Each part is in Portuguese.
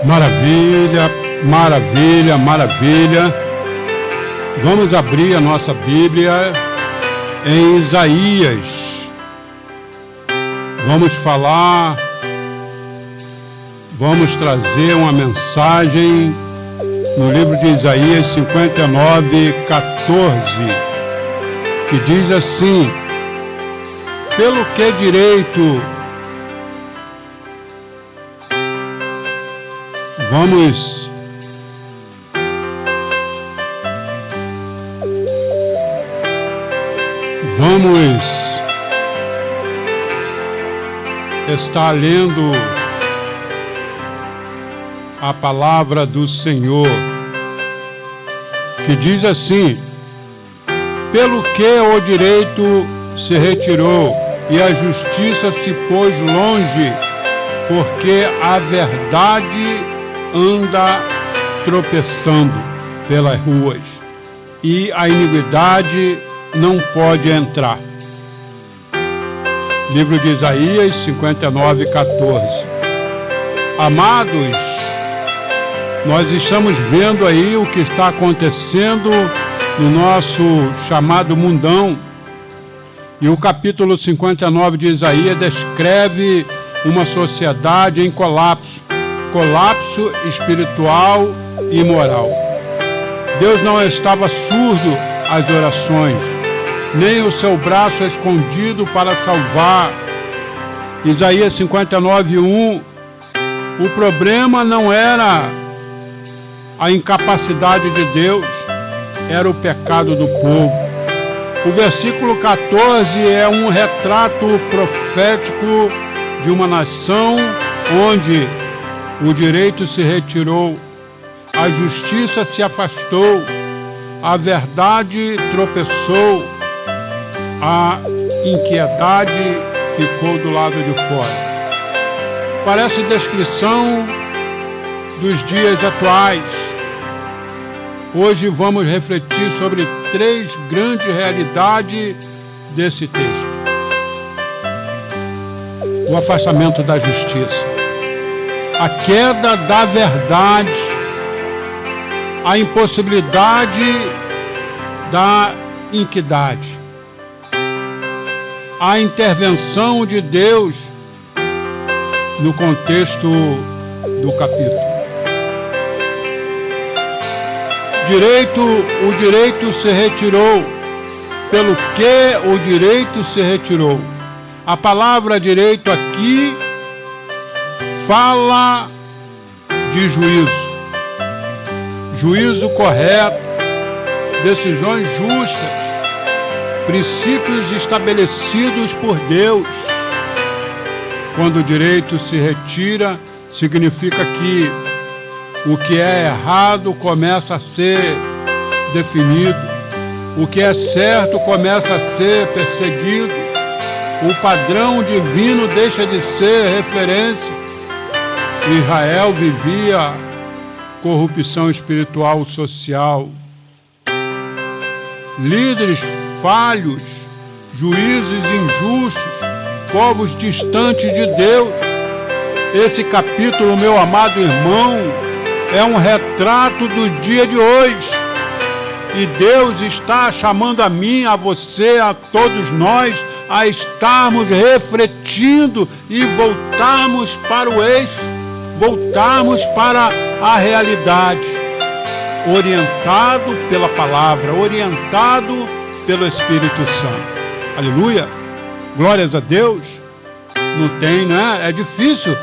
Maravilha, maravilha, maravilha. Vamos abrir a nossa Bíblia em Isaías. Vamos trazer uma mensagem no livro de Isaías 59:14, que diz assim: pelo que direito vamos estar lendo a palavra do Senhor, que diz assim: pelo que o direito se retirou e a justiça se pôs longe, porque a verdade anda tropeçando pelas ruas e a iniquidade não pode entrar. Livro de Isaías 59:14. Amados, nós estamos vendo aí o que está acontecendo no nosso chamado mundão, e o capítulo 59 de Isaías descreve uma sociedade em colapso espiritual e moral. Deus não estava surdo às orações, nem o seu braço escondido para salvar. Isaías 59:1. O problema não era a incapacidade de Deus, era o pecado do povo. O versículo 14 é um retrato profético de uma nação onde o direito se retirou, a justiça se afastou, a verdade tropeçou, a inquiedade ficou do lado de fora. Parece descrição dos dias atuais. Hoje vamos refletir sobre 3 grandes realidades desse texto: o afastamento da justiça, a queda da verdade, a impossibilidade da iniquidade, a intervenção de Deus no contexto do capítulo. O direito se retirou. Pelo que o direito se retirou? A palavra direito aqui fala de juízo correto, decisões justas, princípios estabelecidos por Deus. Quando o direito se retira, significa que o que é errado começa a ser definido, o que é certo começa a ser perseguido, o padrão divino deixa de ser referência. Israel vivia corrupção espiritual social. líderes falhos, juízes injustos, povos distantes de Deus. Esse capítulo, meu amado irmão, é um retrato do dia de hoje. E Deus está chamando a mim, a você, a todos nós, a estarmos refletindo e voltarmos para o eixo, voltarmos para a realidade, orientado pela palavra, orientado pelo Espírito Santo. Aleluia! Glórias a Deus! Não tem, né? É difícil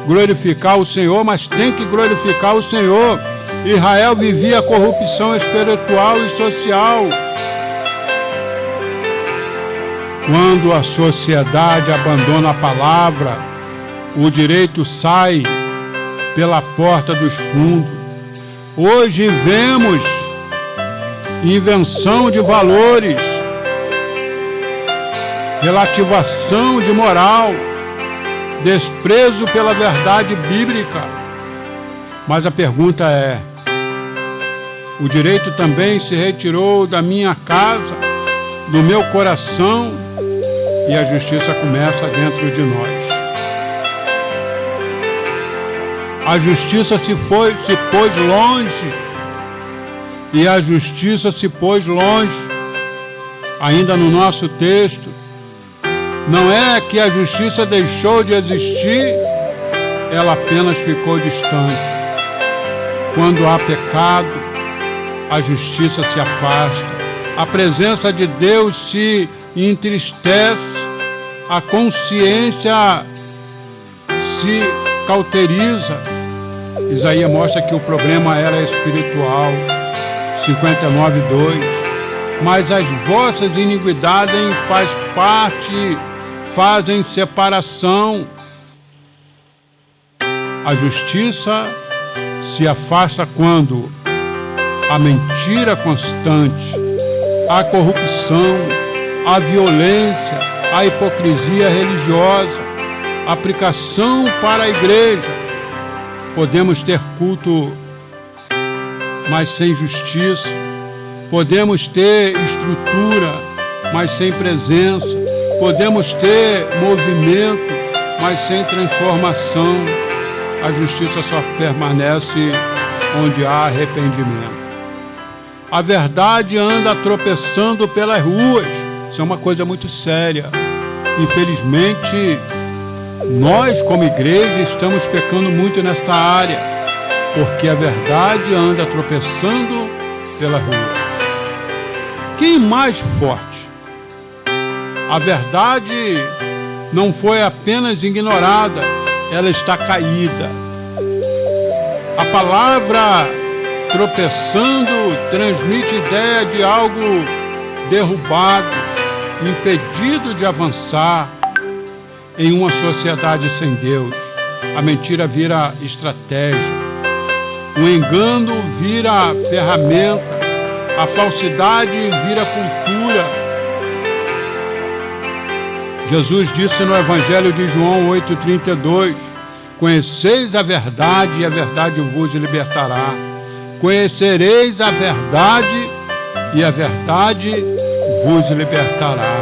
glorificar o Senhor, mas tem que glorificar o Senhor. Israel vivia a corrupção espiritual e social. Quando a sociedade abandona a palavra, o direito sai pela porta dos fundos. Hoje vemos invenção de valores, relativação de moral, desprezo pela verdade bíblica. Mas a pergunta é: o direito também se retirou da minha casa, do meu coração, e a justiça começa dentro de nós. A justiça se pôs longe, e a justiça se pôs longe. Ainda no nosso texto, não é que a justiça deixou de existir, ela apenas ficou distante. Quando há pecado, a justiça se afasta, a presença de Deus se entristece, a consciência se cauteriza. Isaías mostra que o problema era espiritual, 59:2. Mas as vossas iniquidades fazem separação. A justiça se afasta quando a mentira constante, a corrupção, a violência, a hipocrisia religiosa, a aplicação para a igreja. Podemos ter culto, mas sem justiça. Podemos ter estrutura, mas sem presença. Podemos ter movimento, mas sem transformação. A justiça só permanece onde há arrependimento. A verdade anda tropeçando pelas ruas. Isso é uma coisa muito séria. Infelizmente, nós como igreja estamos pecando muito nesta área, porque a verdade anda tropeçando pela rua. Quem mais forte? A verdade não foi apenas ignorada, ela está caída. A palavra tropeçando transmite ideia de algo derrubado, impedido de avançar. Em uma sociedade sem Deus, a mentira vira estratégia, o engano vira ferramenta, a falsidade vira cultura. Jesus disse no Evangelho de João 8,32: conheceis a verdade e a verdade vos libertará. Conhecereis a verdade e a verdade vos libertará.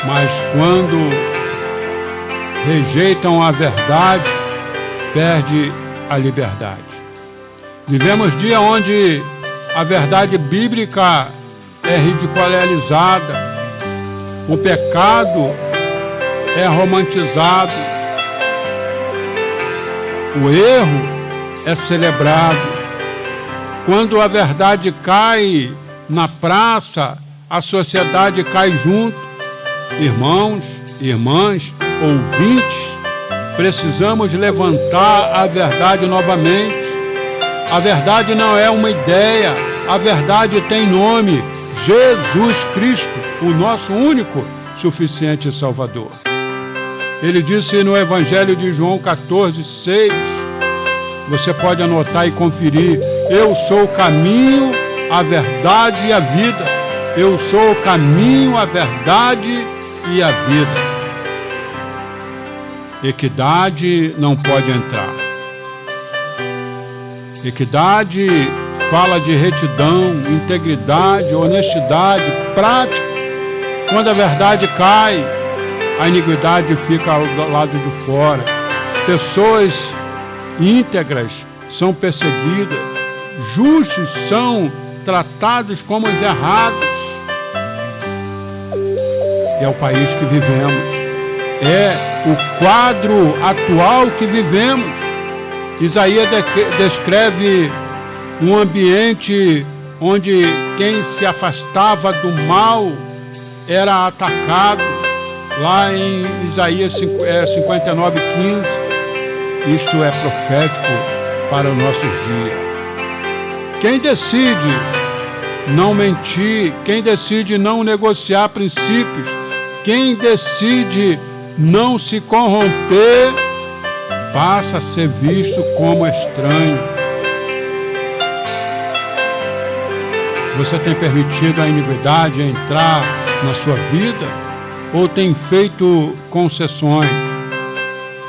Mas quando rejeitam a verdade, perde a liberdade. Vivemos dia onde a verdade bíblica é ridicularizada, o pecado é romantizado, o erro é celebrado. Quando a verdade cai na praça, a sociedade cai junto. Irmãos, irmãs, ouvintes, precisamos levantar a verdade novamente. A verdade não é uma ideia, a verdade tem nome: Jesus Cristo, o nosso único, suficiente Salvador. Ele disse no Evangelho de João 14:6, você pode anotar e conferir: eu sou o caminho, a verdade e a vida. Eu sou o caminho, a verdade e a vida. Equidade não pode entrar. Equidade fala de retidão, integridade, honestidade, prática. Quando a verdade cai, a iniquidade fica do lado de fora. Pessoas íntegras são perseguidas, justos são tratados como os errados. É o país que vivemos, é o quadro atual que vivemos. Isaías descreve um ambiente onde quem se afastava do mal era atacado, lá em Isaías 59:15. Isto é profético para os nossos dias. Quem decide não mentir, quem decide não negociar princípios, quem decide não se corromper, passa a ser visto como estranho. Você tem permitido a iniquidade entrar na sua vida ou tem feito concessões?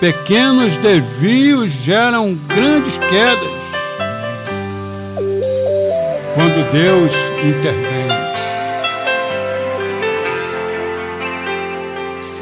Pequenos desvios geram grandes quedas. Quando Deus intervém,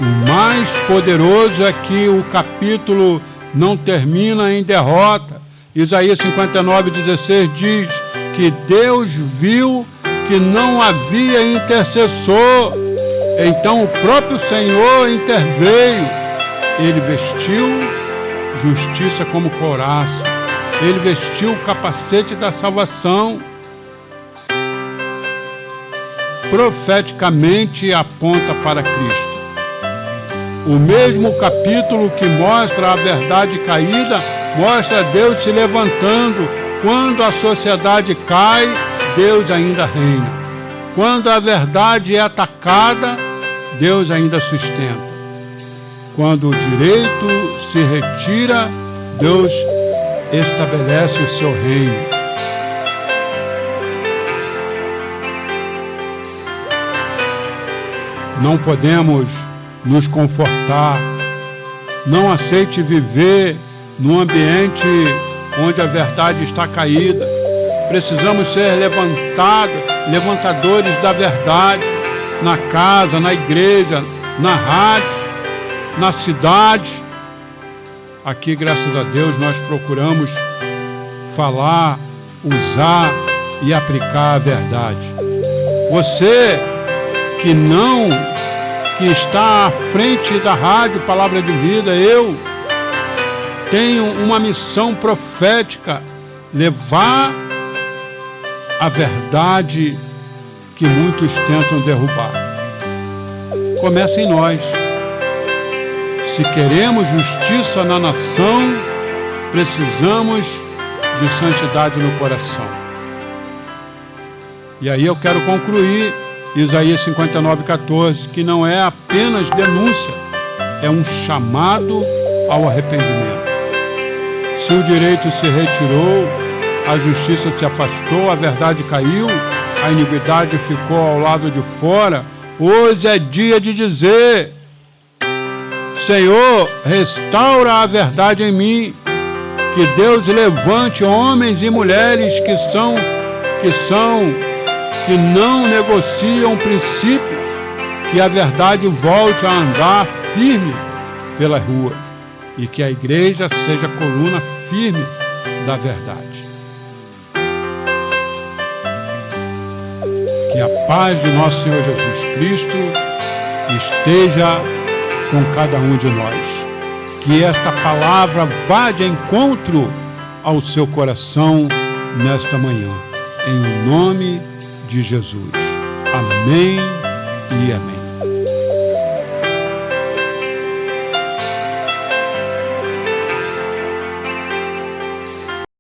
o mais poderoso é que o capítulo não termina em derrota. Isaías 59:16 diz que Deus viu que não havia intercessor. Então o próprio Senhor interveio. Ele vestiu justiça como couraça. Ele vestiu o capacete da salvação. Profeticamente aponta para Cristo. O mesmo capítulo que mostra a verdade caída, mostra Deus se levantando. Quando a sociedade cai, Deus ainda reina. Quando a verdade é atacada, Deus ainda sustenta. Quando o direito se retira, Deus estabelece o seu reino. Não podemos nos confortar. Não aceite viver num ambiente onde a verdade está caída. Precisamos ser levantadores da verdade, na casa, na igreja, na rádio, na cidade. Aqui, graças a Deus, nós procuramos falar, usar e aplicar a verdade. Você que está à frente da rádio Palavra de Vida, eu tenho uma missão profética: levar a verdade que muitos tentam derrubar. Começa em nós. Se queremos justiça na nação, precisamos de santidade no coração. E aí eu quero concluir Isaías 59:14, que não é apenas denúncia, é um chamado ao arrependimento. Se o direito se retirou, a justiça se afastou, a verdade caiu, a iniquidade ficou ao lado de fora, hoje é dia de dizer: Senhor, restaura a verdade em mim. Que Deus levante homens e mulheres que não negociam princípios, que a verdade volte a andar firme pelas ruas e que a igreja seja a coluna firme da verdade. Que a paz de nosso Senhor Jesus Cristo esteja com cada um de nós. Que esta palavra vá de encontro ao seu coração nesta manhã. Em nome de Jesus. Amém e amém.